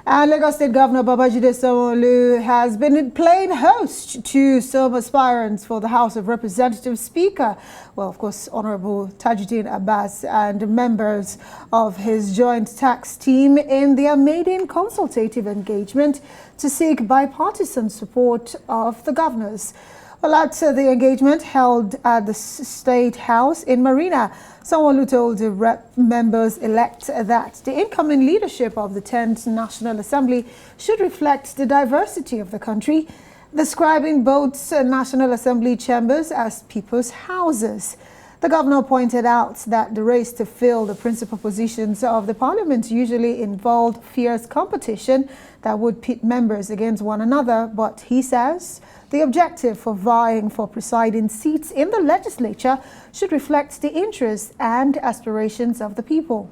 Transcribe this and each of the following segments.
And Lagos State Governor Babajide Sanwo-Olu has been playing host to some aspirants for the House of Representatives Speaker. Well, of course, Honorable Tajuddin Abbas and members of his joint tax team in their maiden consultative engagement to seek bipartisan support of the governors. Well, at the engagement held at the State House in Marina, Sanwo-Olu told the rep members-elect that the incoming leadership of the 10th National Assembly should reflect the diversity of the country, describing both National Assembly chambers as people's houses. The governor pointed out that the race to fill the principal positions of the parliament usually involved fierce competition that would pit members against one another, but he says the objective for vying for presiding seats in the legislature should reflect the interests and aspirations of the people.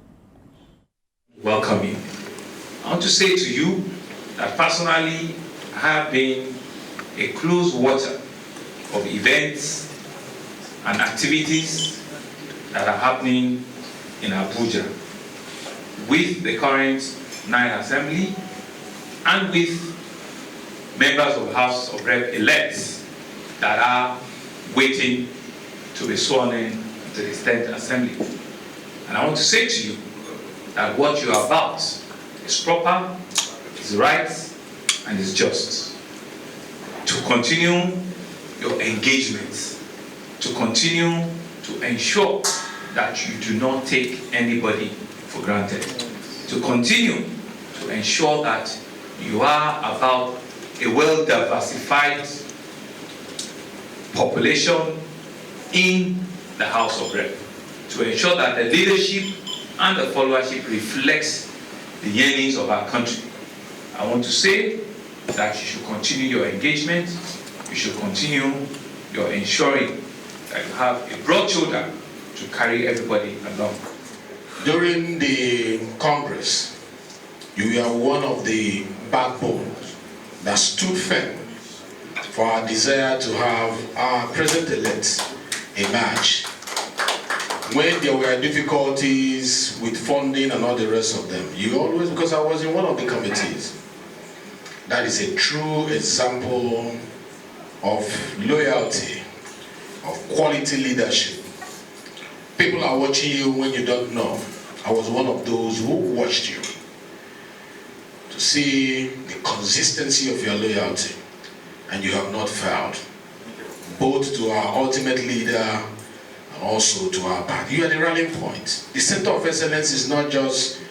Welcome you. I want to say to you that personally I have been a close watcher of events and activities that are happening in Abuja with the current 9th Assembly and with members of the House of Rep elects that are waiting to be sworn in to the 10th Assembly. And I want to say to you that what you are about is proper, is right, and is just. To continue your engagement, to continue to ensure that you do not take anybody for granted, to continue to ensure that you are about a well-diversified population in the House of Rep, to ensure that the leadership and the followership reflects the yearnings of our country. I want to say that you should continue your engagement, you should continue your ensuring that you have a broad shoulder to carry everybody along. During the Congress, you are one of the backbones that stood firm for our desire to have our president-elect emerge. When there were difficulties with funding and all the rest of them, you always, because I was in one of the committees, that is a true example of loyalty, of quality leadership. People are watching you when you don't know. I was one of those who watched you to see the consistency of your loyalty, and you have not failed, both to our ultimate leader and also to our party. You are the rallying point. The Center of Excellence is not just,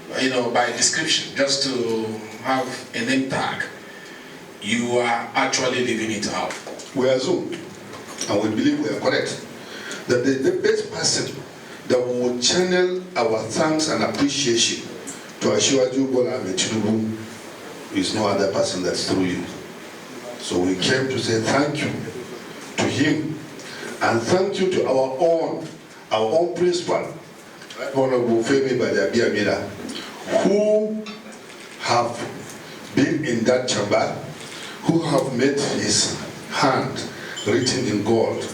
by description, just to have a name tag. You are actually living it out. We assume, and we believe we are correct, that the best person that will channel our thanks and appreciation to Asiwaju Bola Ahmed Tinubu is no other person that's through you. So we came to say thank you to him, and thank you to our own principal, Honorable Femi Abiodun, who have been in that chamber, who have made his hand written in gold,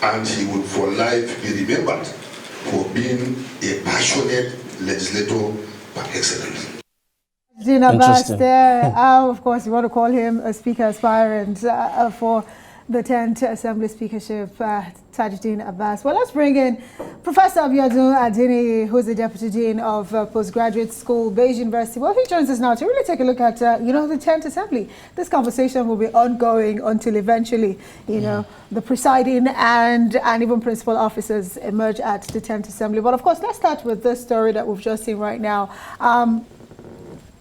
and he would for life be remembered for being a passionate legislator par excellence. Abbas there, of course, we want to call him a speaker aspirant for the 10th Assembly Speakership, Tajuddin Abbas. Well, let's bring in Professor Abiodun Adeniyi, who's the Deputy Dean of Postgraduate School, Beige University. Well, he joins us now to really take a look at, the 10th Assembly. This conversation will be ongoing until eventually, the presiding and even principal officers emerge at the 10th Assembly. But of course, let's start with this story that we've just seen right now.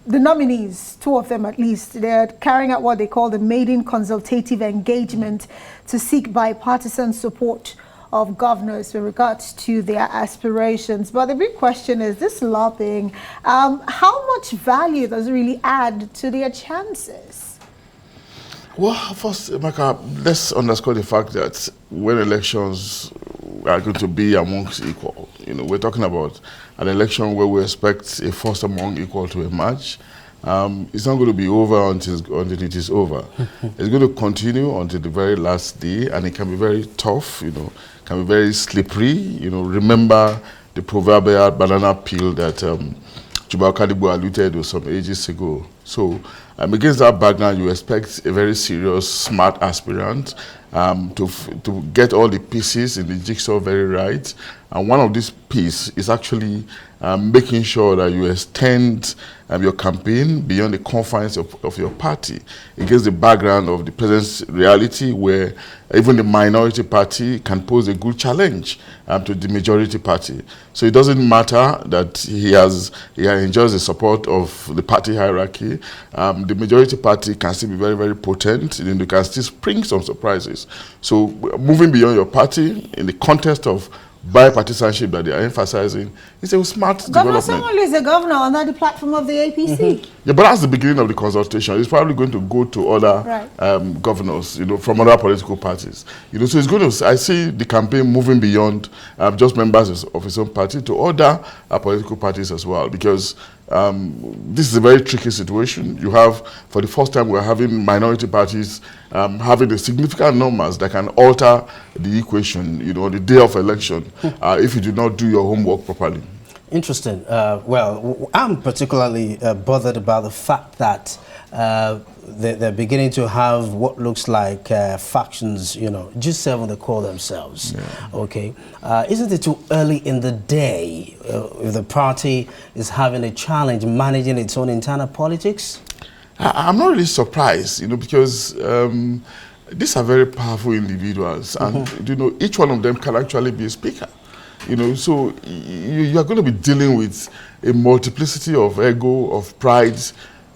The nominees, two of them at least, they're carrying out what they call the maiden consultative engagement to seek bipartisan support of governors with regards to their aspirations. But the big question is this lobbying, how much value does it really add to their chances? Well, first, Emeka, let's underscore the fact that when elections are going to be amongst equal, we're talking about an election where we expect a first among equal to emerge. It's not going to be over until it is over. It's going to continue until the very last day, and it can be very tough, can be very slippery. Remember the proverbial banana peel that Chuba Kadibu alluded to some ages ago. So against that background, you expect a very serious, smart aspirant to get all the pieces in the jigsaw very right. And one of these pieces is actually making sure that you extend your campaign beyond the confines of your party against the background of the present reality where even the minority party can pose a good challenge to the majority party. So it doesn't matter that he enjoys the support of the party hierarchy. The majority party can still be very, very potent, and you can still spring some surprises. So moving beyond your party in the context of bipartisanship that they are emphasizing, it's a smart Governor development. Samuel is a governor under the platform of the APC. Yeah, but that's the beginning of the consultation. It's probably going to go to other governors, from other political parties. So it's going to. I see the campaign moving beyond just members of his own party to other political parties as well, because this is a very tricky situation. You have, for the first time, we're having minority parties having the significant numbers that can alter the equation, on the day of election, if you do not do your homework properly. Interesting. Well, I'm particularly bothered about the fact that they're beginning to have what looks like factions, G7 they call themselves. Yeah. Okay. Isn't it too early in the day if the party is having a challenge managing its own internal politics? I'm not really surprised, because these are very powerful individuals, and each one of them can actually be a speaker. So you are going to be dealing with a multiplicity of ego, of pride,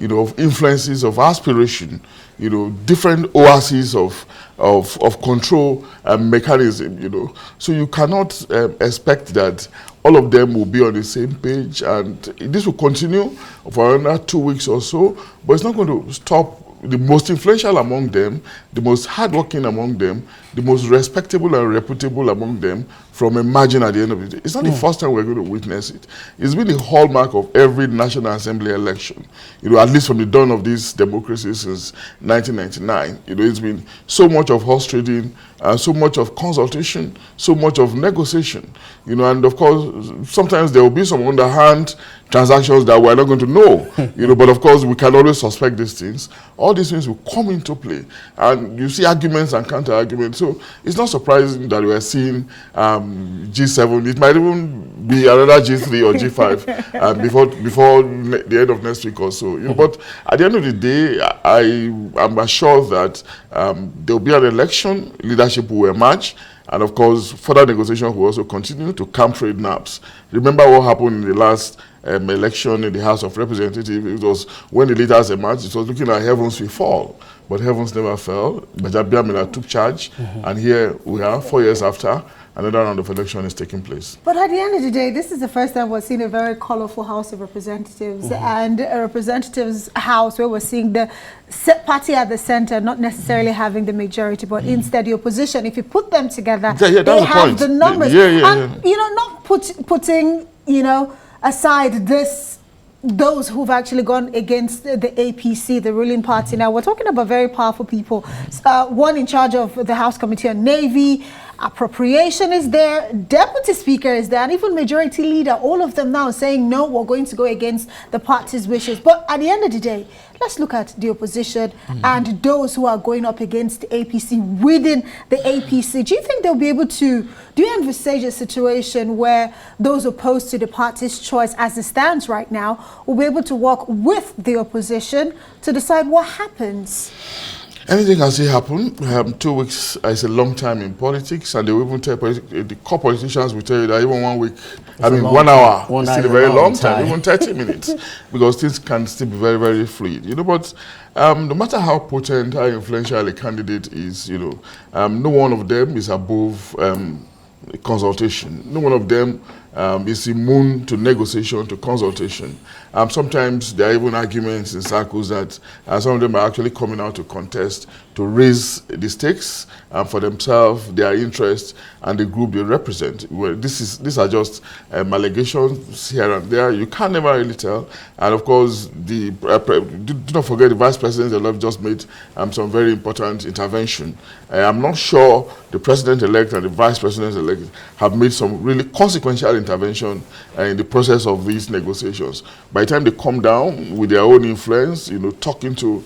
of influences, of aspiration, different oases of control and mechanism, So you cannot expect that all of them will be on the same page, and this will continue for another 2 weeks or so, but it's not going to stop the most influential among them, the most hardworking among them, the most respectable and reputable among them from emerging at the end of the day. It's not the first time we're going to witness it. It's been the hallmark of every National Assembly election, at least from the dawn of this democracy since 1999. It's been so much of horse trading, so much of consultation, so much of negotiation, and of course, sometimes there will be some underhand transactions that we're not going to know, but of course, we can always suspect these things. All these things will come into play, and you see arguments and counter-arguments. So it's not surprising that we're seeing G7. It might even be another G3 or G5 before the end of next week or so. But at the end of the day, I am assured that there will be an election, leadership will emerge, and of course, further negotiations will also continue to calm trade naps. Remember what happened in the last election in the House of Representatives. It was when the leaders emerged, it was looking like heavens will fall, but heavens never fell. Bajabiamila took charge, and here we are, 4 years after, another round of election is taking place. But at the end of the day, this is the first time we're seeing a very colorful House of Representatives and a Representatives House where we're seeing the party at the center not necessarily having the majority, but instead the opposition. If you put them together, they have the numbers. And, not putting, aside those who've actually gone against the APC, the ruling party. Now, we're talking about very powerful people. One in charge of the House Committee on Navy, appropriation is there, deputy speaker is there, and even majority leader, all of them now saying, no, we're going to go against the party's wishes. But at the end of the day, let's look at the opposition and those who are going up against the APC within the APC. Do you think they'll be able to, do you envisage a situation where those opposed to the party's choice as it stands right now will be able to work with the opposition to decide what happens? Anything can still happen. 2 weeks is a long time in politics, and they will even tell the core politicians will tell you that even 1 week, 1 hour is still a very long time, even 30 minutes, because things can still be very, very fluid. But no matter how potent, how influential a candidate is, no one of them is above consultation. No one of them is immune to negotiation, to consultation. Sometimes there are even arguments in circles that some of them are actually coming out to contest, to to raise the stakes for themselves, their interests, and the group they represent. Well, these are just allegations here and there. You can never really tell. And of course, do not forget the Vice President just made some very important intervention. I'm not sure the President-elect and the Vice President-elect have made some really consequential intervention in the process of these negotiations. By the time they come down with their own influence, talking to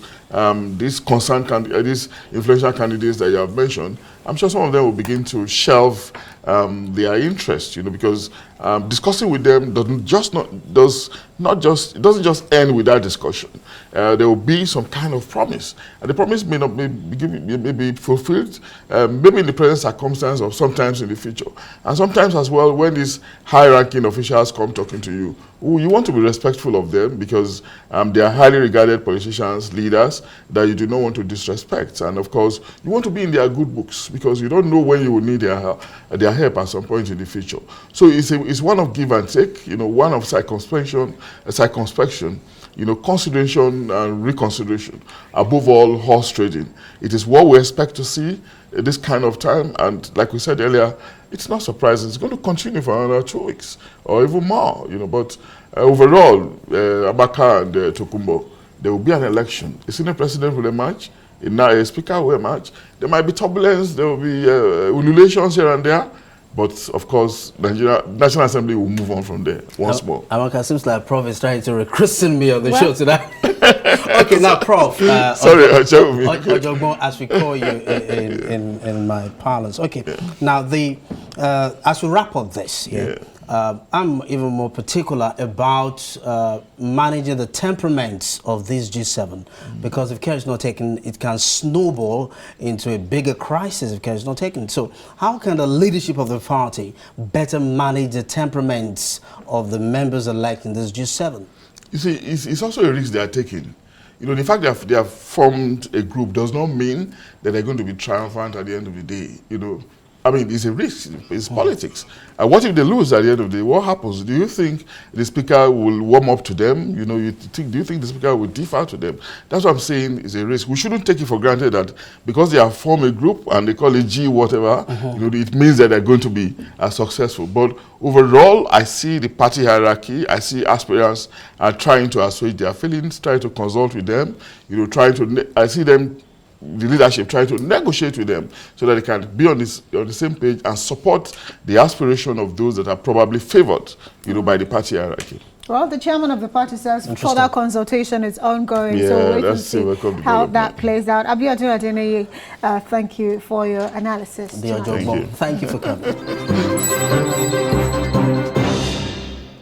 these these influential candidates that you have mentioned, I'm sure some of them will begin to shelve their interest, because discussing with them doesn't just end with that discussion. There will be some kind of promise, and the promise may not be fulfilled, maybe in the present circumstance or sometimes in the future. And sometimes as well, when these high-ranking officials come talking to you, you want to be respectful of them because they are highly regarded politicians, leaders that you do not want to disrespect. And of course, you want to be in their good books because you don't know when you will need their help at some point in the future. So it's one of give and take, one of circumspection, consideration and reconsideration. Above all, horse trading. It is what we expect to see at this kind of time, and like we said earlier, it's not surprising. It's going to continue for another 2 weeks or even more, But overall, Abaka and Tokumbo, there will be an election. A senior president will emerge. A speaker will emerge. There might be turbulence. There will be ululations here and there. But of course, National Assembly will move on from there once more. Amaka, seems like Prof is trying to rechristen me on the show tonight. Okay, now Prof. Sorry, Ojogbon, as we call you in my parlance. Okay, now as we wrap up this, I'm even more particular about managing the temperaments of this G7, because if care is not taken, it can snowball into a bigger crisis if care is not taken. So how can the leadership of the party better manage the temperaments of the members elect in this G7? You see, it's also a risk they are taking. The fact that they have formed a group does not mean that they're going to be triumphant at the end of the day, I mean, it's a risk. It's politics. And what if they lose at the end of the day? What happens? Do you think the speaker will warm up to them? Do you think the speaker will defer to them? That's what I'm saying is a risk. We shouldn't take it for granted that because they have formed a group and they call it G whatever, it means that they're going to be successful. But overall, I see the party hierarchy. I see aspirants are trying to assuage their feelings, trying to consult with them. I see them. The leadership trying to negotiate with them so that they can be on the same page and support the aspiration of those that are probably favored, by the party hierarchy. Well, the chairman of the party says further consultation is ongoing, so we'll wait to see how that plays out. Abiodun, Adeniyi, thank you for your analysis. Thank you for coming.